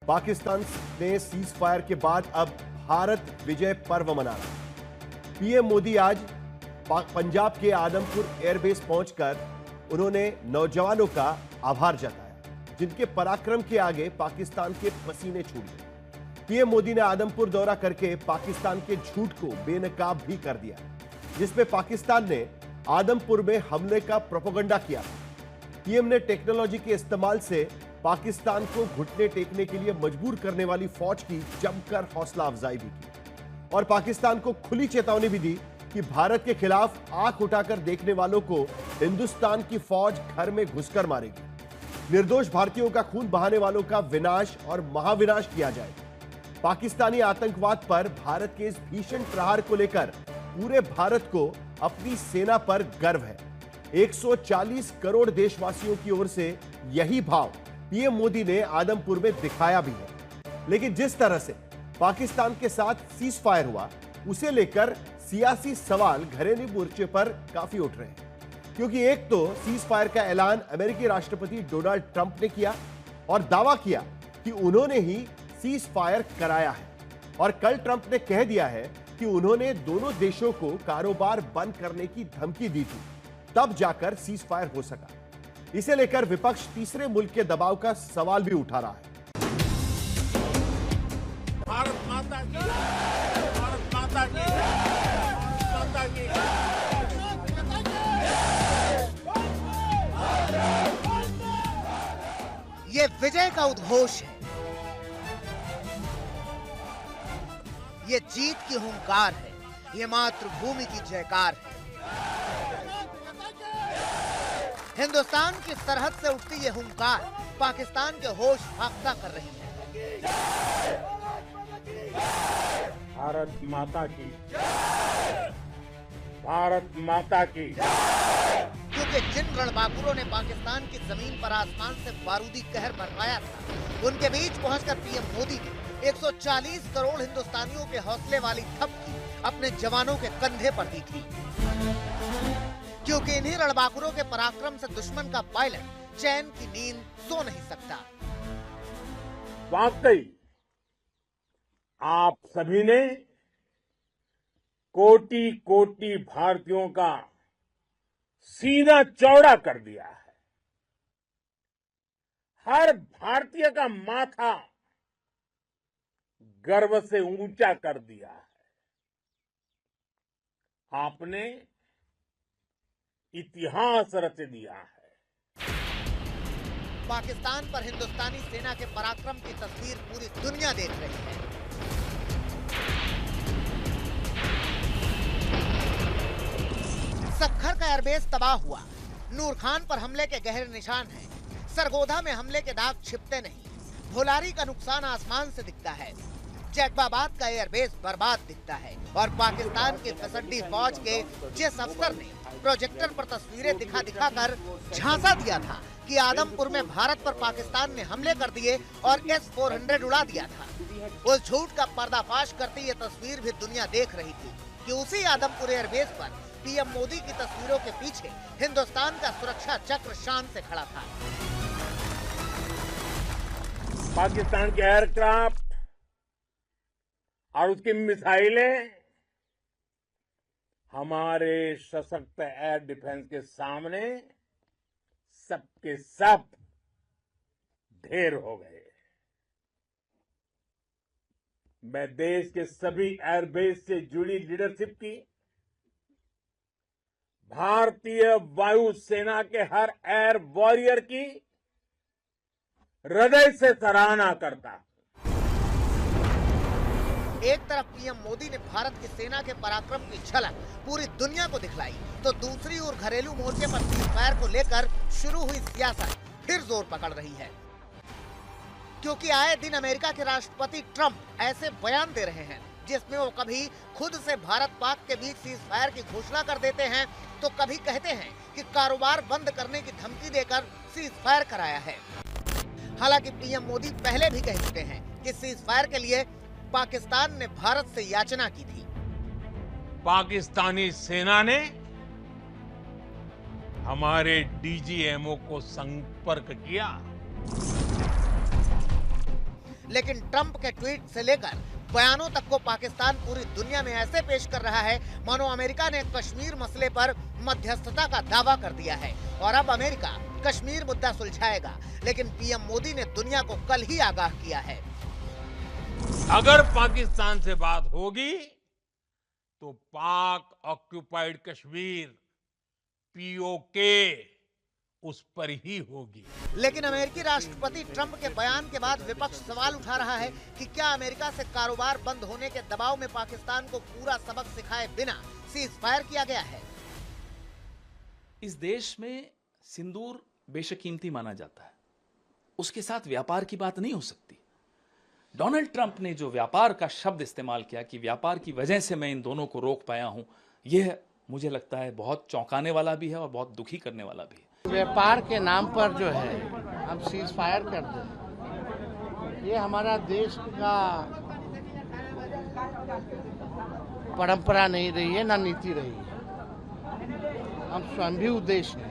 पाकिस्तान ने cease fire के बाद अब भारत विजय पर्व मना रहा है। पीएम मोदी आज पंजाब के आदमपुर एयरबेस पहुंचकर उन्होंने नौजवानों का आभार जताया, जिनके पराक्रम के आगे पाकिस्तान के पसीने छूट गए। पीएम मोदी ने आदमपुर दौरा करके पाकिस्तान के झूठ को बेनकाब भी कर दिया, जिसमें पाकिस्तान ने आदमपुर में हमले का प्रोपेगेंडा किया। पीएम ने टेक्नोलॉजी के इस्तेमाल से पाकिस्तान को घुटने टेकने के लिए मजबूर करने वाली फौज की जमकर हौसला अफजाई भी की और पाकिस्तान को खुली चेतावनी भी दी कि भारत के खिलाफ आंख उठाकर देखने वालों को हिंदुस्तान की फौज घर में घुसकर मारेगी। निर्दोष भारतीयों का खून बहाने वालों का विनाश और महाविनाश किया जाएगा। पाकिस्तानी आतंकवाद पर भारत के इस भीषण प्रहार को लेकर पूरे भारत को अपनी सेना पर गर्व है। 140 करोड़ देशवासियों की ओर से यही भाव पीएम मोदी ने आदमपुर में दिखाया भी है। लेकिन जिस तरह से पाकिस्तान के साथ सीज फायर हुआ, उसे लेकर सियासी सवाल घरेलू मोर्चे पर काफी उठ रहे हैं, क्योंकि एक तो सीज फायर का ऐलान अमेरिकी राष्ट्रपति डोनाल्ड ट्रंप ने किया और दावा किया कि उन्होंने ही सीज फायर कराया है, और कल ट्रंप ने कह दिया है कि उन्होंने दोनों देशों को कारोबार बंद करने की धमकी दी थी, तब जाकर सीज फायर हो सका। इसे लेकर विपक्ष तीसरे मुल्क के दबाव का सवाल भी उठा रहा है। भारत माता की, भारत माता की, भारत माता की। ये विजय का उद्घोष है, ये जीत की हुंकार है, ये मातृभूमि की जयकार है। हिंदुस्तान की सरहद से उठती ये हुंकार पाकिस्तान के होश फाख्ता कर रही है। भारत माता की, भारत माता की। क्योंकि जिन रणबांकुरों ने पाकिस्तान की जमीन पर आसमान से बारूदी कहर बरपाया था, उनके बीच पहुंचकर पीएम मोदी ने 140 करोड़ हिंदुस्तानियों के हौसले वाली थपकी अपने जवानों के कंधे पर दी थी। क्योंकि इन्हीं रणबांकुरों के पराक्रम से दुश्मन का पायलट चैन की नींद सो नहीं सकता। वाकई आप सभी ने कोटि कोटि भारतीयों का सीना चौड़ा कर दिया है। हर भारतीय का माथा गर्व से ऊंचा कर दिया है। आपने इतिहास रच दिया है। पाकिस्तान पर हिंदुस्तानी सेना के पराक्रम की तस्वीर पूरी दुनिया देख रही है। सखर का एयरबेस तबाह हुआ, नूर खान पर हमले के गहरे निशान हैं। सरगोधा में हमले के दाग छिपते नहीं। भोलारी का नुकसान आसमान से दिखता है। जैकबाबाद का एयरबेस बर्बाद दिखता है। और पाकिस्तान की फसड्डी फौज के जिस अफसर ने प्रोजेक्टर पर तस्वीरें दिखा दिखा कर झांसा दिया था कि आदमपुर में भारत पर पाकिस्तान ने हमले कर दिए और S-400 उड़ा दिया था, उस झूठ का पर्दाफाश करती ये तस्वीर भी दुनिया देख रही थी कि उसी आदमपुर एयरबेस पर पीएम मोदी की तस्वीरों के पीछे हिंदुस्तान का सुरक्षा चक्र शान से खड़ा था। पाकिस्तान के एयरक्राफ्ट और उसकी मिसाइलें हमारे सशक्त एयर डिफेंस के सामने सबके सब ढेर हो गए। मैं देश के सभी एयरबेस से जुड़ी लीडरशिप की, भारतीय वायुसेना के हर एयर वॉरियर की हृदय से सराहना करता हूं। एक तरफ पीएम मोदी ने भारत की सेना के पराक्रम की झलक पूरी दुनिया को दिखलाई, तो दूसरी ओर घरेलू मोर्चे पर सीज फायर को लेकर शुरू हुई सियासत फिर जोर पकड़ रही है। क्योंकि आए दिन अमेरिका के राष्ट्रपति ट्रंप ऐसे बयान दे रहे हैं जिसमें वो कभी खुद से भारत पाक के बीच सीज फायर की घोषणा कर देते हैं, तो कभी कहते हैं कि कारोबार बंद करने की धमकी देकर सीज फायर कराया है। हालांकि पीएम मोदी पहले भी कह चुके हैं कि सीज फायर के लिए पाकिस्तान ने भारत से याचना की थी। पाकिस्तानी सेना ने हमारे डीजीएमओ को संपर्क किया। लेकिन ट्रंप के ट्वीट से लेकर बयानों तक को पाकिस्तान पूरी दुनिया में ऐसे पेश कर रहा है मानो अमेरिका ने कश्मीर मसले पर मध्यस्थता का दावा कर दिया है और अब अमेरिका कश्मीर मुद्दा सुलझाएगा। लेकिन पीएम मोदी ने दुनिया को कल ही आगाह किया है, अगर पाकिस्तान से बात होगी तो पाक ऑक्युपाइड कश्मीर पीओके उस पर ही होगी। लेकिन अमेरिकी राष्ट्रपति ट्रंप के बयान के बाद विपक्ष सवाल उठा रहा है कि क्या अमेरिका से कारोबार बंद होने के दबाव में पाकिस्तान को पूरा सबक सिखाए बिना सीज फायर किया गया है। इस देश में सिंदूर बेशकीमती माना जाता है, उसके साथ व्यापार की बात नहीं हो सकती। डोनाल्ड ट्रंप ने जो व्यापार का शब्द इस्तेमाल किया कि व्यापार की वजह से मैं इन दोनों को रोक पाया हूं, यह मुझे लगता है बहुत चौंकाने वाला भी है और बहुत दुखी करने वाला भी है। व्यापार के नाम पर जो है हम सीज फायर कर दें, ये हमारा देश का परंपरा नहीं रही है, ना नीति रही है। हम स्वयं उद्देश्य है,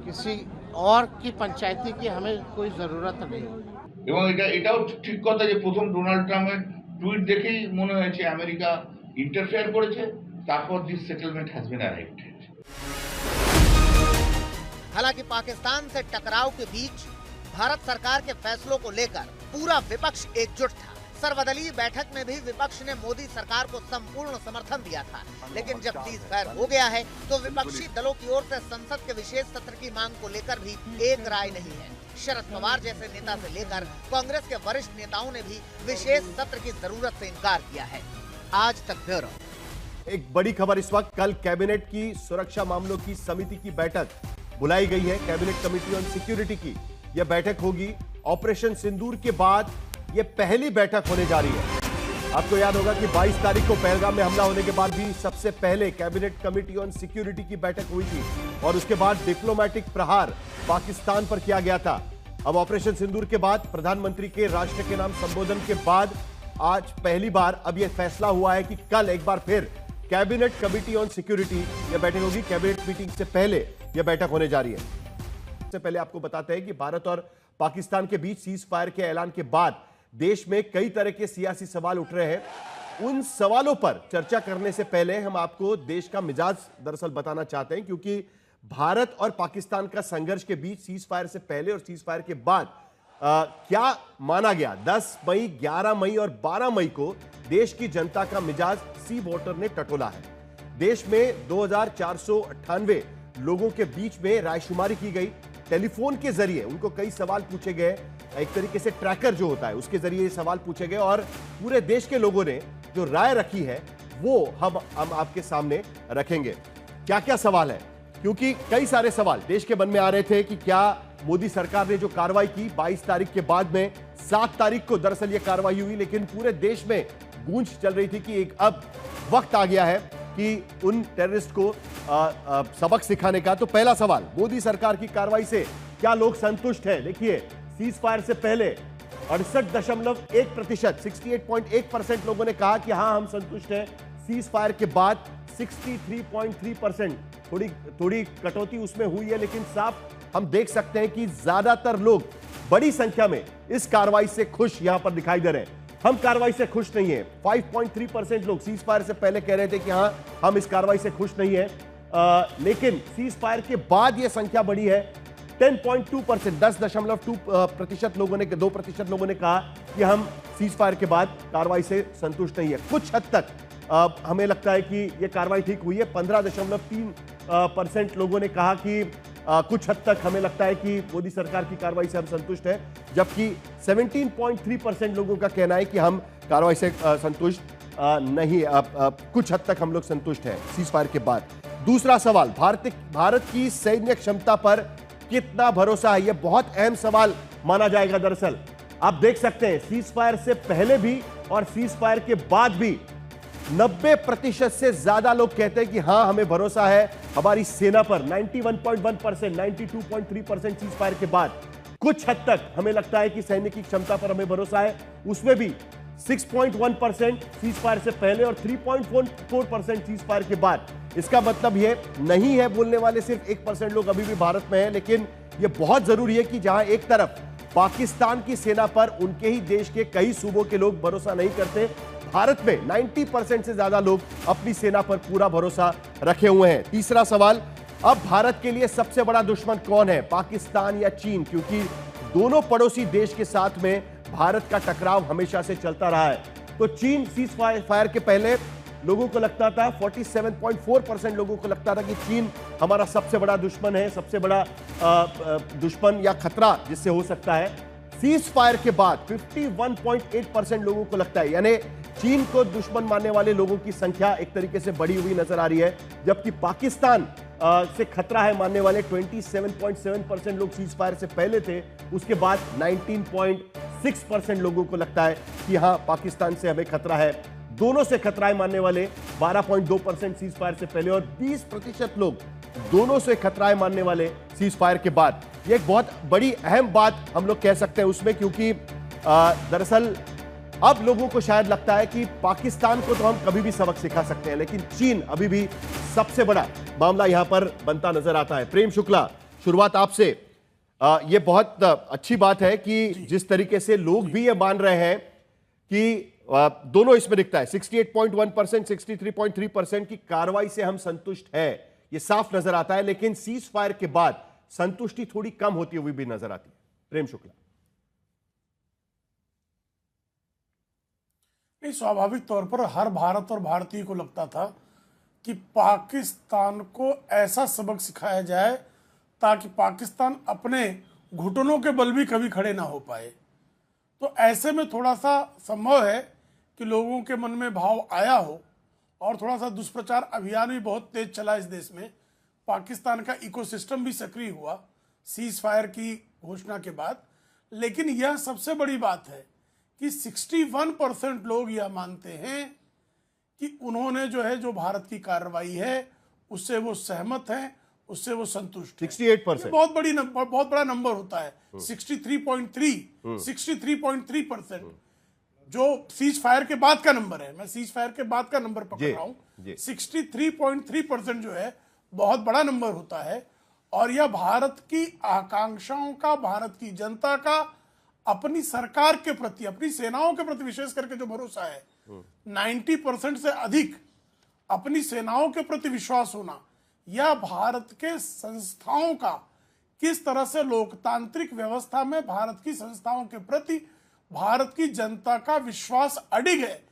किसी और की पंचायती की हमें कोई जरूरत नहीं। এবং এটাও ঠিক কথা যে প্রথম ডোনাল্ড ট্রাম্পের টুইট দেখেই মনে হয়েছে আমেরিকা ইন্টারফেয়ার করেছে, তারপর this settlement has been arrived. हालांकि पाकिस्तान से टकराव के बीच भारत सरकार के फैसलों को लेकर पूरा विपक्ष एकजुट था। सर्वदलीय बैठक में भी विपक्ष ने मोदी सरकार को संपूर्ण समर्थन दिया था, लेकिन जब सीज फायर हो गया है तो विपक्षी दलों की ओर से संसद के विशेष सत्र की मांग को लेकर भी एक राय नहीं है। शरद पवार जैसे नेता से लेकर कांग्रेस के वरिष्ठ नेताओं ने भी विशेष सत्र की जरूरत से इनकार किया है। आज तक ब्यूरो। एक बड़ी खबर इस वक्त, कल कैबिनेट की सुरक्षा मामलों की समिति की बैठक बुलाई गई है। कैबिनेट कमेटी ऑन सिक्योरिटी की यह बैठक होगी। ऑपरेशन सिंदूर के बाद यह पहली बैठक होने जा रही है। आपको याद होगा कि 22 तारीख को पहलगाम में हमला होने के बाद भी सबसे पहले कैबिनेट कमेटी ऑन सिक्योरिटी की बैठक हुई थी और उसके बाद डिप्लोमेटिक प्रहार पाकिस्तान पर किया गया था। अब ऑपरेशन सिंदूर के बाद प्रधानमंत्री के राष्ट्र के नाम संबोधन के बाद आज पहली बार अब यह फैसला हुआ है कि कल एक बार फिर कैबिनेट कमेटी ऑन सिक्योरिटी यह बैठक होगी। कैबिनेट मीटिंग से पहले यह बैठक होने जा रही है। इससे पहले आपको बताते हैं कि भारत और पाकिस्तान के बीच सीज फायर के ऐलान के बाद देश में कई तरह के सियासी सवाल उठ रहे हैं। उन सवालों पर चर्चा करने से पहले हम आपको देश का मिजाज दरअसल बताना चाहते हैं, क्योंकि भारत और पाकिस्तान का संघर्ष के बीच सीज फायर से पहले और सीज फायर के बाद क्या माना गया। 10 मई, 11 मई और 12 मई को देश की जनता का मिजाज सी वोटर ने टटोला है। देश में 2498 लोगों के बीच में रायशुमारी की गई। टेलीफोन के जरिए उनको कई सवाल पूछे गए, एक तरीके से ट्रैकर जो होता है उसके जरिए सवाल पूछे गए और पूरे देश के लोगों ने जो राय रखी है वो हम आपके सामने रखेंगे। क्या क्या सवाल है, क्योंकि कई सारे सवाल देश के मन में आ रहे थे कि क्या मोदी सरकार ने जो कार्रवाई की 22 तारीख के बाद में 7 तारीख को दरअसल यह कार्रवाई हुई, लेकिन पूरे देश में गूंज चल रही थी कि एक अब वक्त आ गया है कि उन टेररिस्ट को सबक सिखाने का। तो पहला सवाल, मोदी सरकार की कार्रवाई से क्या लोग संतुष्ट हैं? देखिए, सीज फायर से पहले 68.1%, 68.1% लोगों ने कहा कि हां हम संतुष्ट हैं। सीज फायर के बाद 63.3%, थोड़ी कटौती उसमें हुई है, लेकिन साफ हम देख सकते हैं कि ज्यादातर लोग बड़ी संख्या में इस कार्रवाई से खुश यहां पर दिखाई दे रहे हैं। हम कार्रवाई से खुश नहीं है। 5.3% लोग सीज फायर से पहले कह रहे थे कि हां हम इस कार्रवाई से खुश नहीं है, लेकिन सीज फायर के बाद यह संख्या बढ़ी है 10.2%, 10.2% लोगों ने, 2% लोगों ने कहा कि हम सीज फायर के बाद कार्रवाई से संतुष्ट नहीं है। कुछ हद तक हमें लगता है कि यह कार्रवाई ठीक हुई है। 15.3% लोगों ने कहा कि कुछ हद तक हमें लगता है कि मोदी सरकार की कार्रवाई से हम संतुष्ट हैं, जबकि 17.3% लोगों का कहना है कि हम कार्रवाई से संतुष्ट नहीं, कुछ हद तक हम लोग संतुष्ट हैं सीज फायर के बाद। दूसरा सवाल, भारत की सैन्य क्षमता पर कितना भरोसा है? यह बहुत अहम सवाल माना जाएगा। दरअसल आप देख सकते हैं सीज फायर से पहले भी और सीज फायर के बाद भी 90% से ज्यादा लोग कहते हैं कि हां हमें भरोसा है हमारी सेना पर। 91.1%, 92.3% सीज फायर के बाद। कुछ हद तक हमें लगता है कि सैन्य की क्षमता पर हमें भरोसा है, उसमें भी 6.1% सीज फायर से पहले और 3.4% सीज फायर के बाद। इसका मतलब यह नहीं है, बोलने वाले सिर्फ 1% लोग अभी भी भारत में हैं, लेकिन यह बहुत जरूरी है कि जहां एक तरफ पाकिस्तान की सेना पर उनके ही देश के कई सूबों के लोग भरोसा नहीं करते। भारत में 90% से ज्यादा लोग अपनी सेना पर पूरा भरोसा रखे हुए हैं। तीसरा सवाल, अब भारत के लिए सबसे बड़ा दुश्मन कौन है, पाकिस्तान या चीन? क्योंकि दोनों पड़ोसी देश के साथ में भारत का टकराव हमेशा से चलता रहा है। तो चीन सीज फायर के पहले लोगों को लगता था, 47.4% लोगों को लगता था कि चीन हमारा सबसे बड़ा दुश्मन है, सबसे बड़ा दुश्मन या खतरा जिससे हो सकता है। सीज फायर के बाद 51.8% लोगों को लगता है, यानी चीन को दुश्मन मानने वाले लोगों की संख्या एक तरीके से बढ़ी हुई नजर आ रही है, जबकि पाकिस्तान से खतरा है मानने वाले 27.7% लोग सीज फायर से पहले थे। उसके बाद 19.6% लोगों को लगता है कि हां, पाकिस्तान से हमें खतरा है। दोनों से खतरा है मानने वाले 12.2% सीज फायर से पहले और 20% लोग दोनों से खतरा है मानने वाले सीज फायर के बाद। यह एक बहुत बड़ी अहम बात हम लोग कह सकते हैं उसमें, क्योंकि दरअसल अब लोगों को शायद लगता है कि पाकिस्तान को तो हम कभी भी सबक सिखा सकते हैं, लेकिन चीन अभी भी सबसे बड़ा मामला यहां पर बनता नजर आता है। प्रेम शुक्ला, शुरुआत आपसे। यह बहुत अच्छी बात है कि जिस तरीके से लोग भी ये मान रहे हैं कि दोनों इसमें दिखता है, 68.1%, 63.3% की कार्रवाई से हम संतुष्ट हैं, यह साफ नजर आता है, लेकिन सीज फायर के बाद संतुष्टि थोड़ी कम होती हुई भी नजर आती है। प्रेम शुक्ला। नहीं, स्वाभाविक तौर पर हर भारत और भारतीय को लगता था कि पाकिस्तान को ऐसा सबक सिखाया जाए ताकि पाकिस्तान अपने घुटनों के बल भी कभी खड़े ना हो पाए। तो ऐसे में थोड़ा सा संभव है कि लोगों के मन में भाव आया हो, और थोड़ा सा दुष्प्रचार अभियान भी बहुत तेज चला इस देश में। पाकिस्तान का इकोसिस्टम भी सक्रिय हुआ सीज फायर की घोषणा के बाद। लेकिन यह सबसे बड़ी बात है कि 61% लोग यह मानते हैं कि उन्होंने जो भारत की कार्रवाई है उससे वो सहमत हैं, उससे वो संतुष्ट हैं। 68% बहुत बड़ा नंबर होता है। 63.3% जो सीज फायर के बाद का नंबर है, मैं सीज फायर के बाद का नंबर पकड़ रहा हूं। 63.3% जो है बहुत बड़ा नंबर होता है, और यह भारत की आकांक्षाओं का, भारत की जनता का अपनी सरकार के प्रति, अपनी सेनाओं के प्रति विशेष करके जो भरोसा है, 90% से अधिक अपनी सेनाओं के प्रति विश्वास होना, यह भारत के संस्थाओं का किस तरह से लोकतांत्रिक व्यवस्था में भारत की संस्थाओं के प्रति भारत की जनता का विश्वास अडिग है,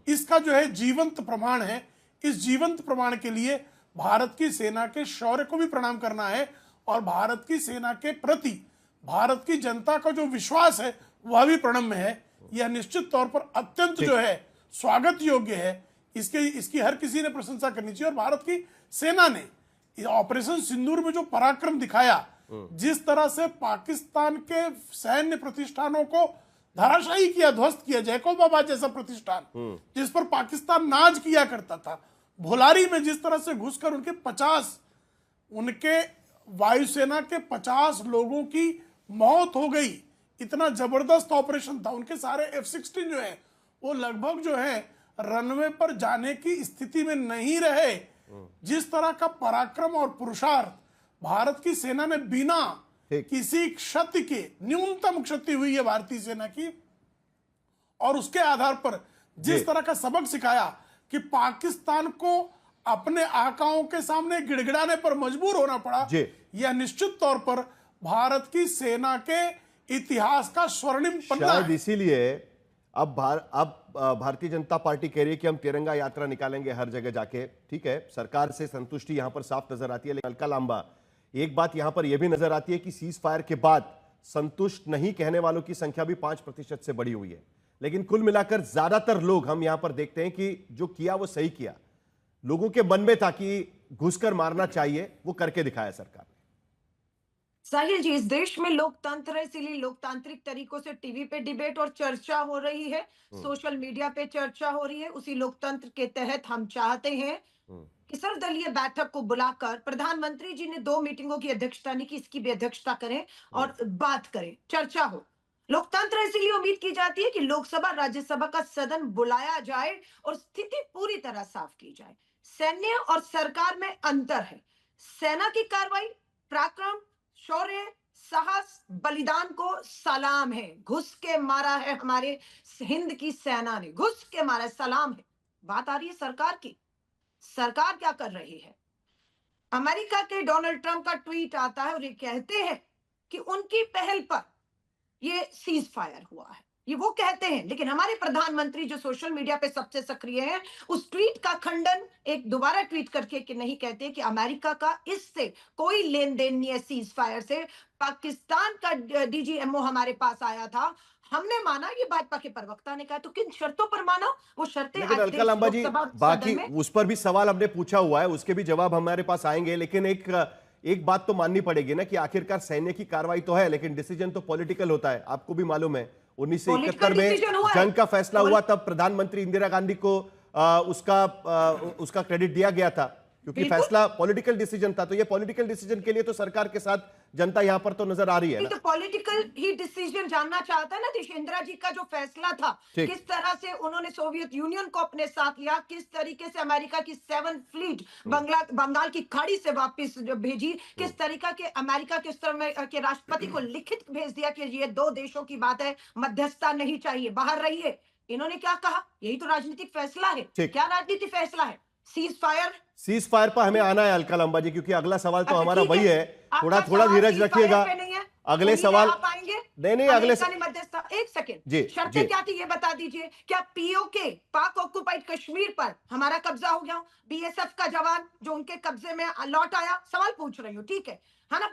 इसका जीवंत प्रमाण है। इस जीवंत प्रमाण के लिए भारत की सेना के शौर्य को भी प्रणाम करना है, और भारत की सेना के प्रति भारत की जनता का जो विश्वास है वह भी प्रणम्य है। यह निश्चित तौर पर अत्यंत स्वागत योग्य है। इसकी हर किसी ने प्रशंसा करनी चाहिए। और भारत की सेना ने ऑपरेशन सिंदूर में जो पराक्रम दिखाया, जिस तरह से पाकिस्तान के सैन्य प्रतिष्ठानों को धराशायी किया, ध्वस्त किया, जैकोबाबाद जैसा प्रतिष्ठान जिस पर पाकिस्तान नाज किया करता था, भोलारी में जिस तरह से घुसकर उनके वायुसेना के 50 लोगों की मौत हो गई, इतना जबरदस्त ऑपरेशन था। उनके सारे F-16 जो है वो लगभग रनवे पर जाने की स्थिति में नहीं रहे। जिस तरह का पराक्रम और पुरुषार्थ भारत की सेना ने बिना किसी क्षति के, न्यूनतम क्षति हुई है भारतीय सेना की, और उसके आधार पर जिस तरह का सबक सिखाया कि पाकिस्तान को अपने आकाओं के सामने गिड़गिड़ाने पर मजबूर होना पड़ा, यह निश्चित तौर पर भारत की सेना के इतिहास का स्वर्णिम पन्ना है। इसीलिए अब भारतीय जनता पार्टी कह रही है कि हम तिरंगा यात्रा निकालेंगे हर जगह जाके। ठीक है, सरकार से संतुष्टि यहां पर साफ नजर आती है। लेकिन हल्का लांबा एक बात यहां पर यह भी नजर आती है कि सीज फायर के बाद संतुष्ट नहीं कहने वालों की संख्या भी 5% से बढ़ी हुई है। लेकिन कुल मिलाकर ज्यादातर लोग हम यहां पर देखते हैं कि जो किया वो सही किया। लोगों के मन में था कि घुसकर मारना चाहिए, वो करके दिखाया सरकार ने। साहिल जी, इस देश में लोकतंत्र है, इसीलिए लोकतांत्रिक तरीकों से टीवी पे डिबेट और चर्चा हो रही है, सोशल मीडिया पे चर्चा हो रही है। उसी लोकतंत्र के तहत हम चाहते हैं कि सर्वदलीय बैठक को बुलाकर प्रधानमंत्री जी ने 2 मीटिंगों की अध्यक्षता नहीं की, इसकी भी अध्यक्षता करें और बात करें, चर्चा हो। लोकतंत्र इसलिए उम्मीद की जाती है कि लोकसभा राज्यसभा का सदन बुलाया जाए और स्थिति पूरी तरह साफ की जाए। सैन्य और सरकार में अंतर है। सेना की कार्रवाई, पराक्रम, शौर्य, साहस बलिदान को सलाम है। घुस के मारा है हमारे हिंद की सेना ने, घुस के मारा है, सलाम है। बात आ रही है सरकार की। सरकार क्या कर रही है? अमेरिका के डोनाल्ड ट्रंप का ट्वीट आता है और ये कहते हैं कि उनकी पहल पर ये सीज फायर हुआ है, ये वो कहते हैं। लेकिन हमारे प्रधानमंत्री जो सोशल मीडिया पे सबसे सक्रिय हैं, उस ट्वीट का खंडन एक दोबारा ट्वीट करके कि नहीं, कहते कि अमेरिका का इससे कोई लेन देन नहीं है सीज फायर से। पाकिस्तान का डीजीएमओ हमारे पास आया था, हमने माना, ये भाजपा के प्रवक्ता ने कहा। तो किन शर्तों पर माना? वो शर्तें लेकिन आज अलका लांबा जी, लोकसभा बाकी सदन में उस पर भी सवाल हमने पूछा हुआ है, उसके भी जवाब हमारे पास आएंगे। लेकिन एक बात तो माननी पड़ेगी ना कि आखिरकार सैन्य की कार्रवाई तो है, लेकिन डिसीजन तो पॉलिटिकल होता है। आपको भी मालूम है 1971 में जंग का फैसला हुआ, तब प्रधानमंत्री इंदिरा गांधी को उसका क्रेडिट दिया गया था, क्योंकि फैसला पॉलिटिकल डिसीजन था। तो ये पॉलिटिकल डिसीजन के लिए तो सरकार के साथ जनता यहां पर तो नजर आ रही है ना। तो पॉलिटिकल ही डिसीजन जानना चाहता है ना देश। इंदिरा जी का जो फैसला था, किस तरह से उन्होंने सोवियत यूनियन को अपने साथ लिया, किस तरीके से अमेरिका की 7th फ्लीट बंगाल की खाड़ी से वापस भेजी, किस तरीका के अमेरिका के स्तर में के राष्ट्रपति को लिखित भेज दिया कि ये दो देशों की बात है, मध्यस्थता नहीं चाहिए, बाहर रहिए। इन्होंने क्या कहा? यही तो राजनीतिक फैसला है। क्या राजनीतिक फैसला है? सीज फायर पर हमें आना है अलका लांबा जी, क्योंकि अगला सवाल तो हमारा वही है। थोड़ा आपका थोड़ा सवाल धीरज cease रखिएगा। fire पे नहीं है। अगले उम्मीद है सवाल आप आएंगे। नहीं अगले अमेरिका ने मध्यस्थता, एक सेकंड, जी शर्तें क्या थी ये बता दीजिए। क्या पीओके, पाक ऑक्युपाइड कश्मीर पर हमारा कब्जा हो गया, बीएसएफ का जवान जो उनके कब्जे में लौट आया? सवाल पूछ रही हूँ, ठीक है ना?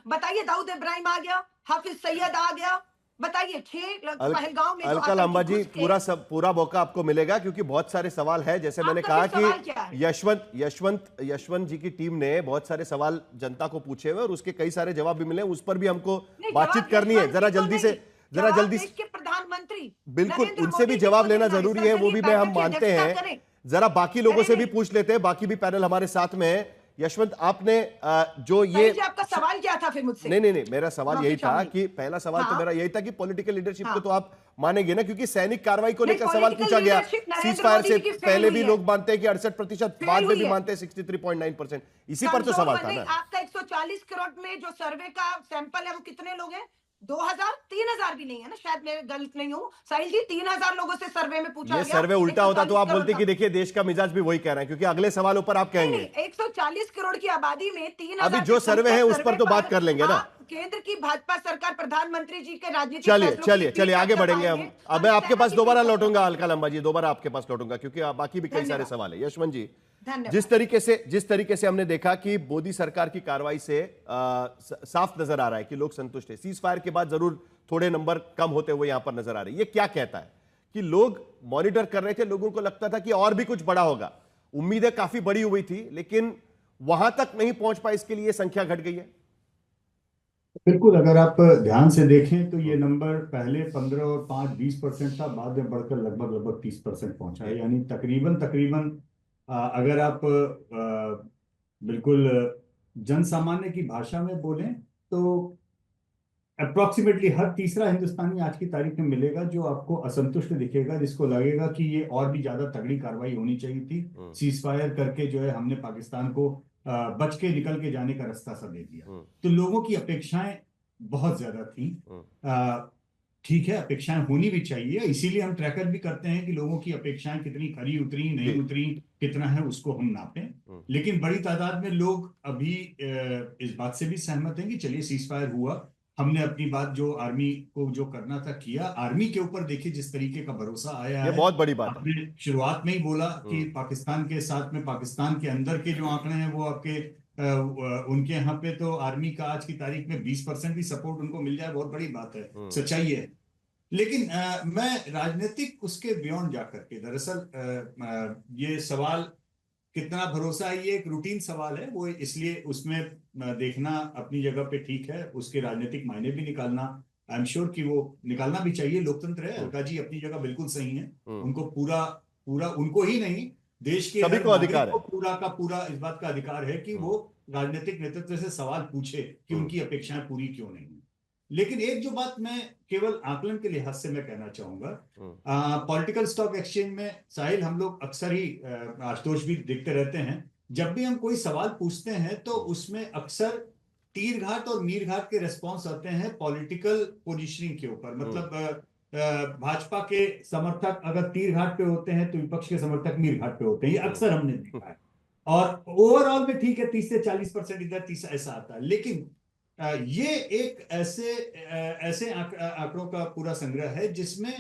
बताइए दाऊद इब्राहिम आ गया, हाफिज सैयद आ गया, बताइए 6 पहलगांव में। अलका लांबा जी, पूरा मौका आपको मिलेगा, क्योंकि बहुत सारे सवाल है। जैसे मैंने कहा कि यशवंत जी की टीम ने बहुत सारे सवाल जनता को पूछे हुए और उसके कई सारे जवाब भी मिले, उस पर भी हमको बातचीत करनी है। जरा जल्दी से प्रधानमंत्री, बिल्कुल उनसे भी जवाब लेना जरूरी है, वो भी हम मानते हैं। जरा बाकी लोगों से भी पूछ लेते हैं, बाकी भी पैनल हमारे साथ में है। यशवंत, आपने जो ये आपका सवाल क्या था फिर मुझसे? नहीं, मेरा सवाल यही था कि पहला सवाल तो मेरा यही था कि पॉलिटिकल लीडरशिप को तो आप मानेंगे ना, क्योंकि सैनिक कार्रवाई को लेकर सवाल पूछा गया। सीज फायर से पहले भी लोग मानते हैं कि 68%, बाद में भी मानते हैं 63.9%। इसी पर तो सवाल था ना। आपका 140 करोड़ में जो सर्वे का सैंपल है, वो कितने लोग हैं? 2000, 3000 भी नहीं है ना, शायद मैं गलत नहीं हूँ साहिल जी। 3000 लोगों से सर्वे में पूछा गया। सर्वे उल्टा होता तो आप बोलते कि देखिए देश का मिजाज भी वही कह रहा है, क्योंकि अगले सवालों पर आप कहेंगे 140 करोड़ की आबादी में 3000। अभी जो सर्वे है उस पर तो बात कर लेंगे ना। केंद्र की भाजपा सरकार, प्रधानमंत्री जी के राजनीतिक चलिए आगे बढ़ेंगे हम। अब मैं आपके पास दोबारा लौटूंगा अलका लांबा जी, दोबारा आपके पास लौटूंगा, क्योंकि बाकी भी कई सारे सवाल है। यशवंत जी, जिस तरीके से हमने देखा कि मोदी सरकार की कार्रवाई से साफ नजर आ रहा है कि लोग संतुष्ट है। सीज फायर के बाद जरूर थोड़े नंबर कम होते हुए यहां पर नजर आ रहे हैं। ये क्या कहता है कि लोग मॉनिटर कर रहे थे, लोगों को लगता था कि और भी कुछ बड़ा होगा, उम्मीदें काफी बड़ी हुई थी, लेकिन वहां तक नहीं पहुंच पाई, इसके लिए संख्या घट गई है। बिल्कुल, अगर आप ध्यान से देखें तो ये नंबर पहले 15 और 5 20% था, बाद में बढ़कर लगभग 30% पहुंचा है। यानी तकरीबन अगर आप बिल्कुल जन सामान्य की भाषा में बोलें तो अप्रोक्सीमेटली हर तीसरा हिंदुस्तानी आज की तारीख में मिलेगा जो आपको असंतुष्ट दिखेगा, जिसको लगेगा कि ये और भी ज्यादा तगड़ी कार्रवाई होनी चाहिए थी। सीज फायर करके जो है हमने पाकिस्तान को बच के निकल के जाने का रास्ता सा दे दिया। तो लोगों की अपेक्षाएं बहुत ज्यादा थी। ठीक है, अपेक्षाएं होनी भी चाहिए, इसीलिए हम ट्रैकर भी करते हैं कि लोगों की अपेक्षाएं कितनी खरी उतरी, नहीं उतरी, कितना है उसको हम नापें। लेकिन बड़ी तादाद में लोग अभी इस बात से भी सहमत हैं कि चलिए सीज फायर हुआ, हमने अपनी बात जो आर्मी को जो करना था किया। आर्मी के ऊपर देखिए जिस तरीके का भरोसा आया है, बहुत बड़ी बात आपने शुरुआत में ही बोला कि पाकिस्तान के साथ में पाकिस्तान के अंदर के जो आंकड़े हैं वो आपके उनके यहाँ पे तो आर्मी का आज की तारीख में 20% भी सपोर्ट उनको मिल जाए बहुत बड़ी बात है, सच्चाई है। लेकिन मैं राजनीतिक उसके बियॉन्ड जाकर के दरअसल ये सवाल कितना भरोसा है, ये एक रूटीन सवाल है, वो इसलिए उसमें देखना अपनी जगह पे ठीक है, उसके राजनीतिक मायने भी निकालना आई एम श्योर कि वो निकालना भी चाहिए। लोकतंत्र है, अलका जी अपनी जगह बिल्कुल सही है। उनको पूरा उनको ही नहीं, देश के सभी को अधिकार है, पूरा का पूरा इस बात का अधिकार है कि वो राजनीतिक नेतृत्व से सवाल पूछे कि उनकी अपेक्षाएं पूरी क्यों नहीं। लेकिन एक जो बात मैं केवल आकलन के लिहाज से मैं कहना चाहूंगा, पॉलिटिकल स्टॉक एक्सचेंज में साहिल हम लोग अक्सर ही आशुतोष भी देखते रहते हैं, जब भी हम कोई सवाल पूछते हैं तो उसमें अक्सर तीर घाट और मीर घाट के रेस्पॉन्स आते हैं पॉलिटिकल पोजीशनिंग के ऊपर। मतलब भाजपा के समर्थक अगर तीर घाट पे होते हैं तो विपक्ष के समर्थक मीर घाट पे होते हैं, ये अक्सर हमने देखा है। और ओवरऑल में ठीक है 30 से 40% इधर 30 ऐसा आता है, लेकिन ये एक ऐसे आंकड़ों का पूरा संग्रह है जिसमें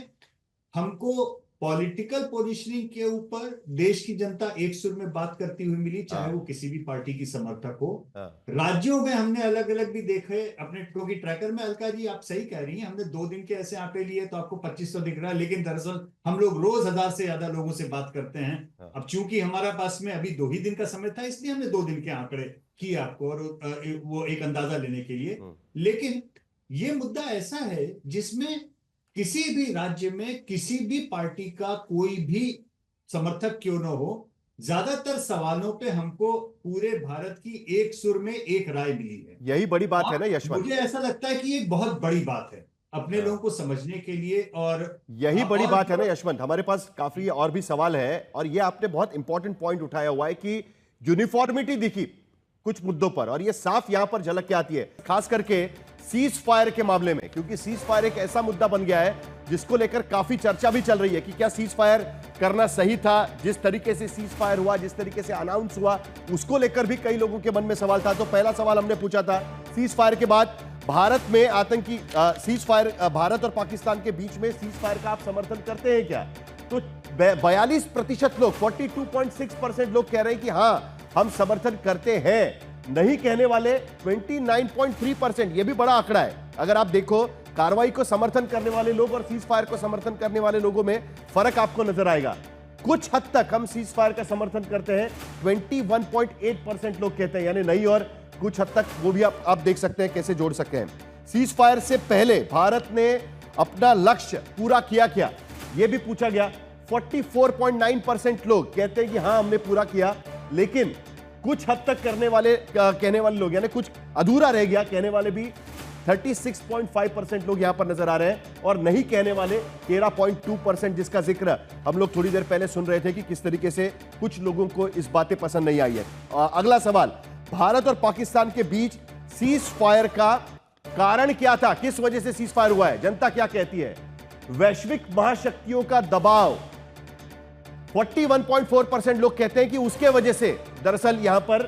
हमको पॉलिटिकल पोजीशनिंग के ऊपर देश की जनता एक सुर में बात करती हुई मिली, चाहे वो किसी भी पार्टी की समर्थक हो। राज्यों में हमने अलग अलग भी देखे अपने, क्योंकि ट्रैकर में अलका जी आप सही कह रही हैं, हमने 2 दिन के ऐसे आंकड़े लिए तो आपको 2500 दिख रहा है, लेकिन दरअसल हम लोग रोज 1000 से ज्यादा लोगों से बात करते हैं। अब चूंकि हमारा पास में अभी 2 ही दिन का समय था, इसलिए हमने 2 दिन के आंकड़े किए आपको, और वो एक अंदाजा लेने के लिए। लेकिन ये मुद्दा ऐसा है जिसमें किसी भी राज्य में किसी भी पार्टी का कोई भी समर्थक क्यों न हो, ज्यादातर सवालों पे हमको पूरे भारत की एक सुर में एक राय मिली है। यही बड़ी बात है ना यशवंत, मुझे ऐसा लगता है कि ये बहुत बड़ी बात है अपने लोगों को समझने के लिए। और यही बड़ी बात है ना यशवंत, हमारे पास काफी और भी सवाल है, और ये आपने बहुत इंपॉर्टेंट पॉइंट उठाया हुआ है कि यूनिफॉर्मिटी दिखी कुछ मुद्दों पर, और ये साफ यहां पर झलक के आती है, खास करके सीज फायर के मामले में, क्योंकि सीज फायर एक ऐसा मुद्दा बन गया है जिसको लेकर काफी चर्चा भी चल रही है कि क्या सीज फायर करना सही था। जिस तरीके से सीज फायर हुआ, जिस तरीके से अनाउंस हुआ, उसको लेकर भी कई लोगों के मन में सवाल था। तो पहला सवाल हमने पूछा था, सीज फायर के बाद भारत में आतंकी सीज फायर, भारत और पाकिस्तान के बीच में सीज फायर का आप समर्थन करते हैं क्या? तो 42% लोग, 42.6% लोग कह रहे हैं कि हाँ हम समर्थन करते हैं। नहीं कहने वाले 29.3%, ये भी बड़ा आंकड़ा है। अगर आप देखो कार्रवाई को समर्थन करने वाले लोग और सीज फायर को समर्थन करने वाले लोगों में फर्क आपको नजर आएगा। कुछ हद तक हम सीज फायर का समर्थन करते हैं, 21.8% लोग कहते हैं, यानी नहीं, और कुछ हद तक वो भी आप देख सकते हैं कैसे जोड़ सकते हैं। सीज फायर से पहले भारत ने अपना लक्ष्य पूरा किया क्या, यह भी पूछा गया। 44.9% लोग कहते हैं कि हाँ हमने पूरा किया, लेकिन कुछ हद तक कहने वाले लोग, यानी कुछ अधूरा रह गया कहने वाले भी 36.5% लोग यहां पर नजर आ रहे हैं, और नहीं कहने वाले 13.2%, जिसका जिक्र हम लोग थोड़ी देर पहले सुन रहे थे कि किस तरीके से कुछ लोगों को इस बातें पसंद नहीं आई है। अगला सवाल, भारत और पाकिस्तान के बीच सीज फायर का कारण क्या था, किस वजह से सीज फायर हुआ है, जनता क्या कहती है? वैश्विक महाशक्तियों का दबाव, 41.4% लोग कहते हैं कि उसके वजह से दरअसल यहां पर